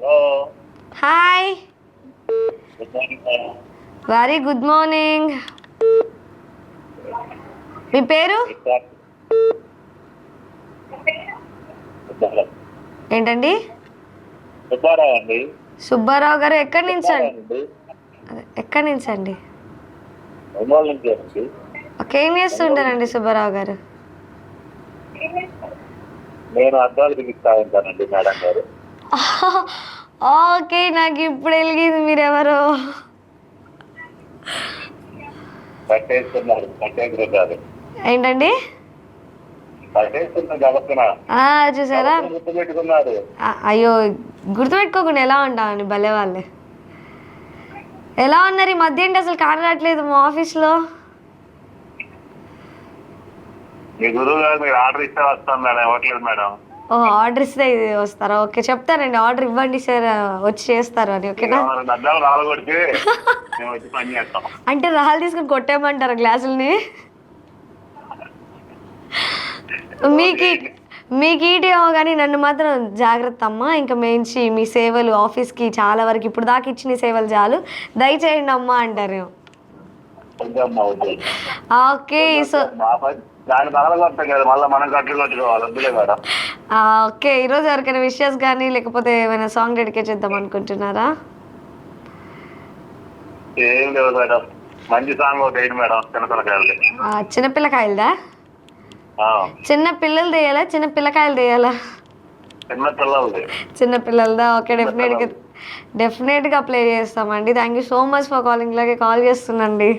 Hello. Hi. Good morning madam. Very good morning. మీ పేరు ఏంటండి? సుబ్బారావు అండి. సుబ్బారావు గారు ఎక్కడి నుంచి అండి? ఎక్కడి నుంచి అండి? ఒంగోలు నుంచి అండి. ఓకే, ఏం చేస్తుంటారండి సుబ్బారావు గారు? నేను అద్దాలు బిగిస్తా ఉంటానండి మేడం గారు. ఓకే, నాకు ఇప్పుడు వెలిగింది మీరెవరు. కట్టేస్తున్నారు, కట్టేస్తున్నారు. ఏంటండి? కట్టేస్తున్న గబక్కన చూసారా? గుర్తుపెట్టుకున్నారు. అయ్యో, గుర్తుపెట్టుకోకుండా ఎలా ఉంటామండి, భలే వాళ్ళే. ఎలా ఉన్నారు ఈ మధ్య? ఏంటి అసలు కానరాట్లేదు మా ఆఫీస్లో. మీ గురువు గారు మీరు ఆర్డర్ ఇస్తే వస్తాను మేడం, ఇవ్వట్లేదు మేడం. ఆర్డర్ ఇస్తే వస్తారా? ఓకే, చెప్తానండి, ఆర్డర్ ఇవ్వండి సార్, వచ్చి చేస్తారు అని. ఓకేనా? అద్దాలు రాలగొడితే మేము వచ్చి పని చేస్తాం. అంటే రాళ్ళు తీసుకుని కొట్టేయమంటారా గ్లాసుల్ని? మీకు ఈటేమో కానీ నన్ను మాత్రం జాగ్రత్త అమ్మా. ఇంకా మేంచి మీ సేవలు ఆఫీస్కి చాలా వరకు ఇప్పుడు దాకా ఇచ్చిన సేవలు చాలు, దయచేయండి అమ్మా అంటారు. ఓకే, సో దాని పగలగొట్టాం కదా, మళ్ళీ మనం కట్లు కట్టుకోవాలి, వద్దులే మేడం. ఓకే, ఈరోజు ఎవరికైనా విషెస్ కానీ లేకపోతే ఏమైనా సాంగ్ డెడికేట్ చేద్దాం అనుకుంటున్నారా? ఏం లేవు మేడం, మంచి సాంగ్ ఒకటి వేయండి మేడం. చిన్నపిల్లకాయలు. చిన్నపిల్లకాయలదా? చిన్న పిల్లలు తీయాలా చిన్న పిల్లకాయలు తీయాలా? చిన్నపిల్లలదా? ఓకే, డెఫినెట్గా ప్లే చేస్తామండి. Thank you so much for calling. ఇలాగే కాల్ చేస్తున్నాండి.